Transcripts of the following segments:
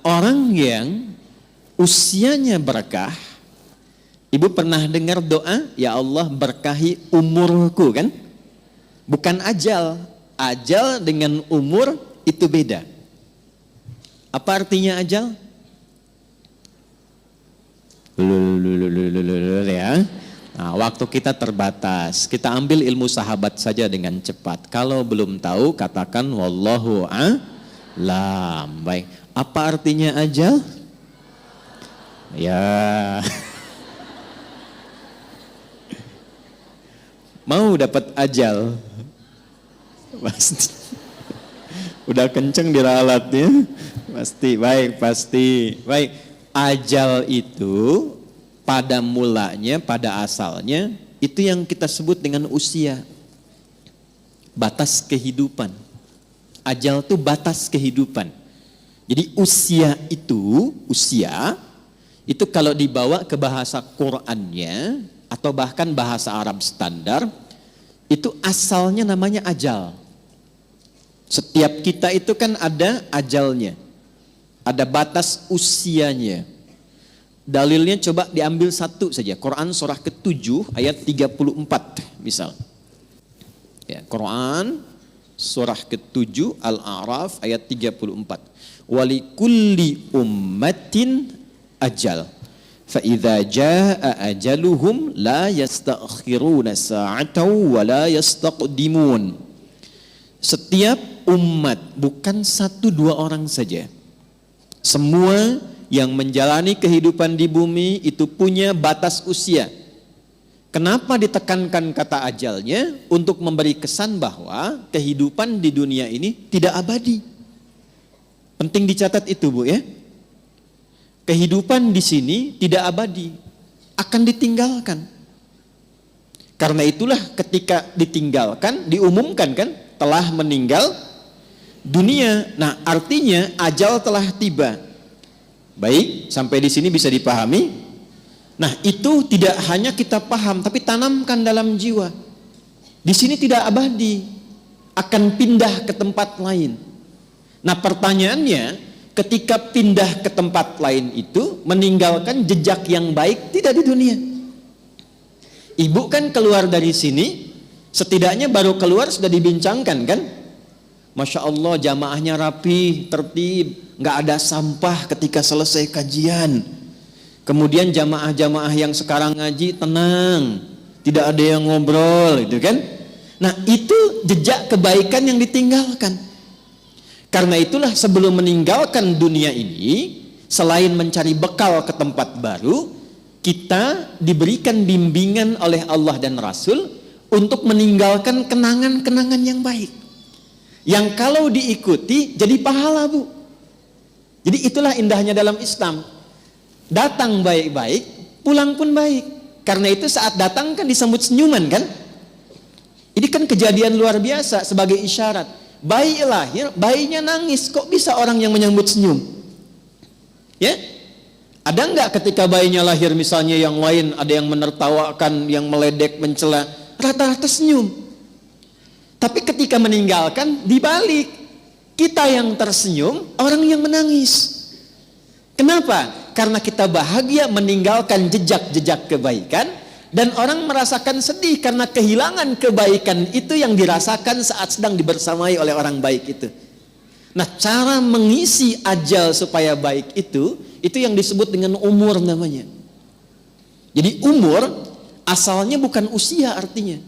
Orang yang usianya berkah, ibu pernah dengar doa, ya Allah berkahi umurku kan? Bukan ajal. Ajal dengan umur itu beda. Apa artinya ajal? Ya. Nah, waktu kita terbatas. Kita ambil ilmu sahabat saja dengan cepat. Kalau belum tahu, katakan wallahu a'lam. Baik. Apa artinya ajal? Ya. Mau dapat ajal? Pasti. Udah kenceng diralatnya? Pasti. Baik, pasti. Baik. Ajal itu pada mulanya, pada asalnya, itu yang kita sebut dengan usia. Batas kehidupan. Ajal itu batas kehidupan. Jadi usia itu kalau dibawa ke bahasa Qur'annya atau bahkan bahasa Arab standar, itu asalnya namanya ajal. Setiap kita itu kan ada ajalnya, ada batas usianya. Dalilnya coba diambil satu saja, Quran surah ke-7 ayat 34 misal. Ya, Quran surah ke-7 Al-A'raf ayat 34. Walikulli ummatin ajal. Fa idza jaa ajaluhum la yastakhiruna sa'atan wa la yastaqdimun. Setiap umat, bukan satu dua orang saja. Semua yang menjalani kehidupan di bumi itu punya batas usia. Kenapa ditekankan kata ajalnya? Untuk memberi kesan bahwa kehidupan di dunia ini tidak abadi. Penting dicatat itu, Bu, ya. Kehidupan di sini tidak abadi, akan ditinggalkan. Karena itulah ketika ditinggalkan, diumumkan kan, telah meninggal dunia. Nah, artinya ajal telah tiba. Baik, sampai di sini bisa dipahami. Nah, itu tidak hanya kita paham, tapi tanamkan dalam jiwa. Di sini tidak abadi, akan pindah ke tempat lain. Nah, pertanyaannya, ketika pindah ke tempat lain itu meninggalkan jejak yang baik tidak di dunia. Ibu kan keluar dari sini, setidaknya baru keluar sudah dibincangkan kan? Masya Allah, jamaahnya rapi, tertib, nggak ada sampah ketika selesai kajian. Kemudian jamaah-jamaah yang sekarang ngaji tenang, tidak ada yang ngobrol, itu kan? Nah, itu jejak kebaikan yang ditinggalkan. Karena itulah sebelum meninggalkan dunia ini, selain mencari bekal ke tempat baru, kita diberikan bimbingan oleh Allah dan Rasul untuk meninggalkan kenangan-kenangan yang baik. Yang kalau diikuti jadi pahala, Bu. Jadi itulah indahnya dalam Islam. Datang baik-baik, pulang pun baik. Karena itu saat datang kan disambut senyuman kan? Ini kan kejadian luar biasa sebagai isyarat. Bayi lahir, bayinya nangis, kok bisa orang yang menyambut senyum? Ya? Ada enggak ketika bayinya lahir misalnya yang lain ada yang menertawakan, yang meledek, mencela, rata-rata senyum. Tapi ketika meninggalkan dibalik, kita yang tersenyum, orang yang menangis. Kenapa? Karena kita bahagia meninggalkan jejak-jejak kebaikan. Dan orang merasakan sedih karena kehilangan kebaikan itu yang dirasakan saat sedang dibersamai oleh orang baik itu. Nah, cara mengisi ajal supaya baik itu yang disebut dengan umur namanya. Jadi umur asalnya bukan usia artinya.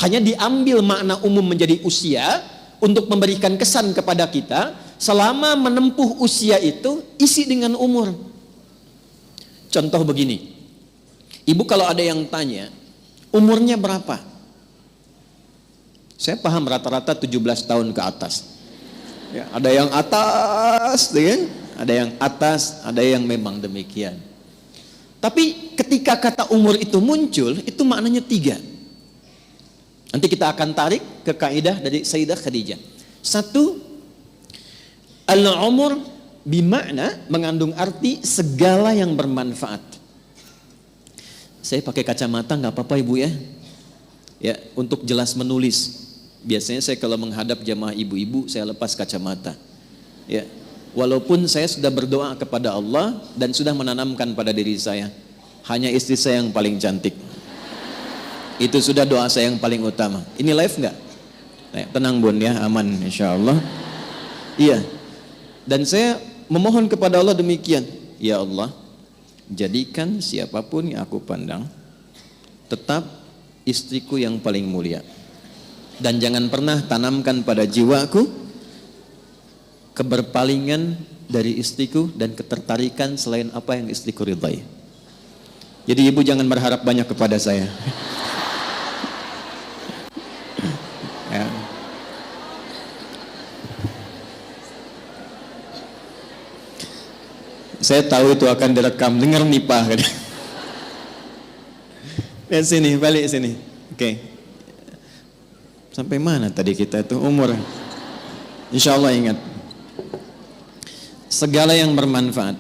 Hanya diambil makna umum menjadi usia untuk memberikan kesan kepada kita. Selama menempuh usia itu isi dengan umur. Contoh begini. Ibu kalau ada yang tanya, umurnya berapa? Saya paham rata-rata 17 tahun ke atas. Ya, ada yang atas, kan? Ada yang atas, ada yang memang demikian. Tapi ketika kata umur itu muncul, itu maknanya 3. Nanti kita akan tarik ke kaidah dari Sayyidah Khadijah. 1, al-umur bimakna mengandung arti segala yang bermanfaat. Saya pakai kacamata nggak apa-apa ibu ya. Ya, untuk jelas menulis. Biasanya saya kalau menghadap jamaah ibu-ibu saya lepas kacamata. Ya. Walaupun saya sudah berdoa kepada Allah dan sudah menanamkan pada diri saya, hanya istri saya yang paling cantik. Itu sudah doa saya yang paling utama. Ini live nggak? Tenang bun ya, aman insya Allah. Iya. Dan saya memohon kepada Allah demikian. Ya Allah, jadikan siapapun yang aku pandang tetap istriku yang paling mulia. Dan jangan pernah tanamkan pada jiwaku keberpalingan dari istriku dan ketertarikan selain apa yang istriku ridhai. Jadi ibu jangan berharap banyak kepada saya. Ya. Saya tahu itu akan direkam. Dengar nih Pak. Lihat sini, balik sini. Oke. Sampai mana tadi kita itu umur? Insya Allah ingat. Segala yang bermanfaat.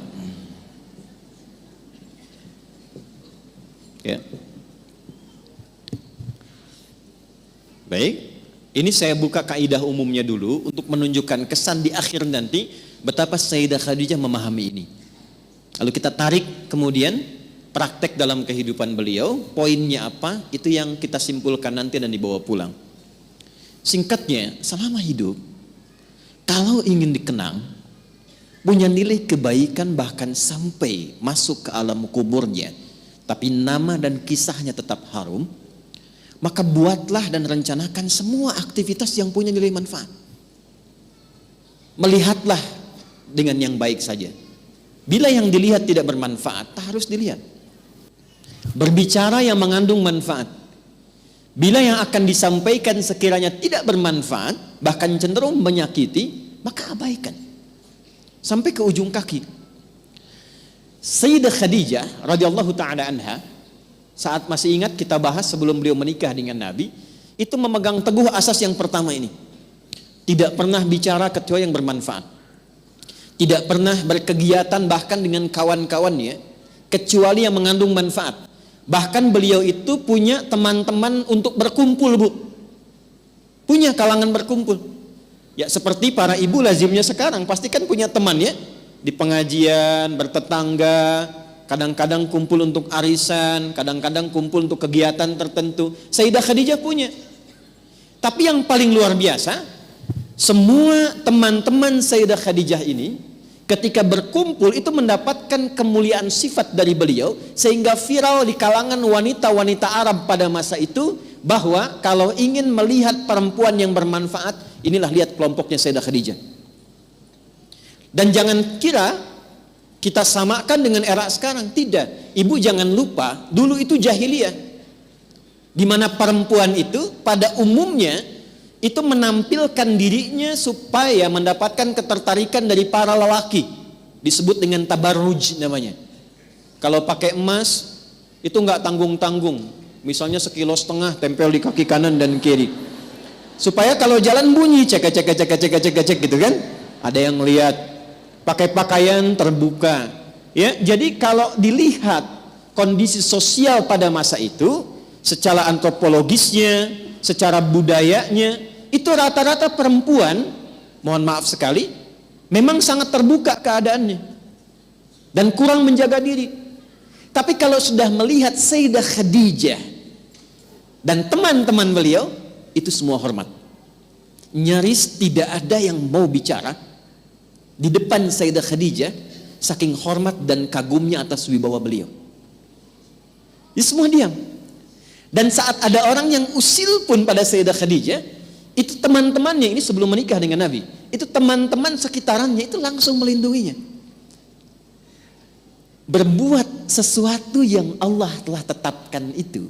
Ya. Baik. Ini saya buka kaidah umumnya dulu untuk menunjukkan kesan di akhir nanti betapa Sayyidah Khadijah memahami ini. Lalu kita tarik kemudian praktek dalam kehidupan beliau, poinnya apa, itu yang kita simpulkan nanti dan dibawa pulang. Singkatnya, selama hidup, kalau ingin dikenang, punya nilai kebaikan bahkan sampai masuk ke alam kuburnya, tapi nama dan kisahnya tetap harum, maka buatlah dan rencanakan semua aktivitas yang punya nilai manfaat. Melihatlah dengan yang baik saja. Bila yang dilihat tidak bermanfaat, tak harus dilihat. Berbicara yang mengandung manfaat. Bila yang akan disampaikan sekiranya tidak bermanfaat, bahkan cenderung menyakiti, maka abaikan. Sampai ke ujung kaki. Sayyidah Khadijah radhiyallahu taala anha, saat masih ingat kita bahas sebelum beliau menikah dengan Nabi, itu memegang teguh asas yang pertama ini. Tidak pernah bicara kecuali yang bermanfaat. Tidak pernah berkegiatan bahkan dengan kawan-kawannya kecuali yang mengandung manfaat. Bahkan beliau itu punya teman-teman untuk berkumpul, Bu. Punya kalangan berkumpul. Ya seperti para ibu lazimnya sekarang, pasti kan punya teman ya. Di pengajian, bertetangga, kadang-kadang kumpul untuk arisan, kadang-kadang kumpul untuk kegiatan tertentu. Sayyidah Khadijah punya. Tapi yang paling luar biasa, semua teman-teman Sayyidah Khadijah ini ketika berkumpul itu mendapatkan kemuliaan sifat dari beliau, sehingga viral di kalangan wanita-wanita Arab pada masa itu bahwa kalau ingin melihat perempuan yang bermanfaat, inilah lihat kelompoknya Sayyidah Khadijah. Dan jangan kira kita samakan dengan era sekarang, tidak. Ibu jangan lupa, dulu itu jahiliyah, di mana perempuan itu pada umumnya itu menampilkan dirinya supaya mendapatkan ketertarikan dari para lelaki. Disebut dengan tabarruj namanya. Kalau pakai emas itu nggak tanggung-tanggung. Misalnya 1,5 kilo tempel di kaki kanan dan kiri. Supaya kalau jalan bunyi cek gitu kan. Ada yang lihat. Pakai pakaian terbuka. Ya, jadi kalau dilihat kondisi sosial pada masa itu, secara antropologisnya, secara budayanya, itu rata-rata perempuan, mohon maaf sekali, memang sangat terbuka keadaannya dan kurang menjaga diri. Tapi kalau sudah melihat Sayyidah Khadijah dan teman-teman beliau, itu semua hormat. Nyaris tidak ada yang mau bicara di depan Sayyidah Khadijah, saking hormat dan kagumnya atas wibawa beliau. Ini semua diam. Dan saat ada orang yang usil pun pada Sayyidah Khadijah, itu teman-temannya, ini sebelum menikah dengan Nabi, itu teman-teman sekitarannya itu langsung melindunginya. Berbuat sesuatu yang Allah telah tetapkan itu,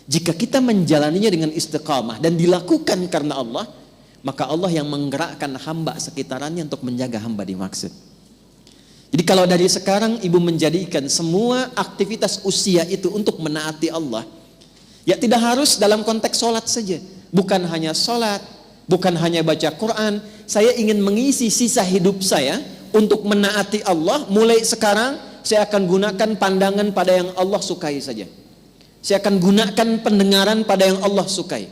jika kita menjalaninya dengan istiqamah dan dilakukan karena Allah, maka Allah yang menggerakkan hamba sekitarannya untuk menjaga hamba dimaksud. Jadi kalau dari sekarang ibu menjadikan semua aktivitas usia itu untuk menaati Allah, ya tidak harus dalam konteks sholat saja. Bukan hanya sholat, bukan hanya baca Quran. Saya ingin mengisi sisa hidup saya untuk menaati Allah. Mulai sekarang saya akan gunakan pandangan pada yang Allah sukai saja. Saya akan gunakan pendengaran pada yang Allah sukai.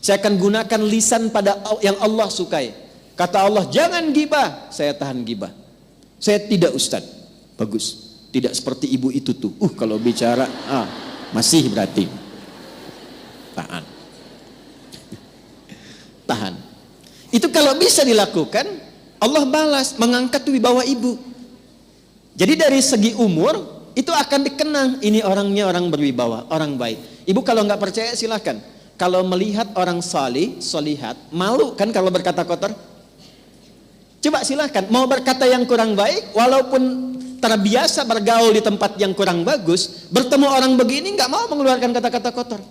Saya akan gunakan lisan pada yang Allah sukai. Kata Allah, jangan gibah. Saya tahan gibah. Saya tidak, Ustaz. Bagus. Tidak seperti ibu itu tuh. Kalau bicara, masih berarti. Tahan. Tahan. Itu kalau bisa dilakukan, Allah balas, mengangkat wibawa ibu. Jadi dari segi umur, itu akan dikenang, ini orangnya orang berwibawa, orang baik. Ibu kalau nggak percaya silakan. Kalau melihat orang salih, solihat, malu kan kalau berkata kotor? Coba silakan, mau berkata yang kurang baik, walaupun terbiasa bergaul di tempat yang kurang bagus, bertemu orang begini nggak mau mengeluarkan kata-kata kotor.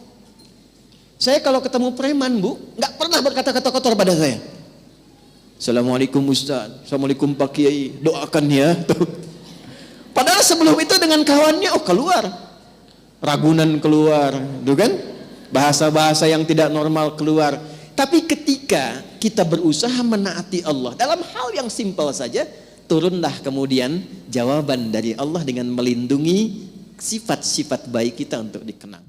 Saya kalau ketemu preman, Bu, nggak pernah berkata-kata kotor pada saya. Assalamualaikum Ustaz, Assalamualaikum Pak Kiai, doakan ya. Padahal sebelum itu dengan kawannya, keluar. Ragunan keluar, tuh kan? Bahasa-bahasa yang tidak normal keluar. Tapi ketika kita berusaha menaati Allah dalam hal yang simpel saja, turunlah kemudian jawaban dari Allah dengan melindungi sifat-sifat baik kita untuk dikenang.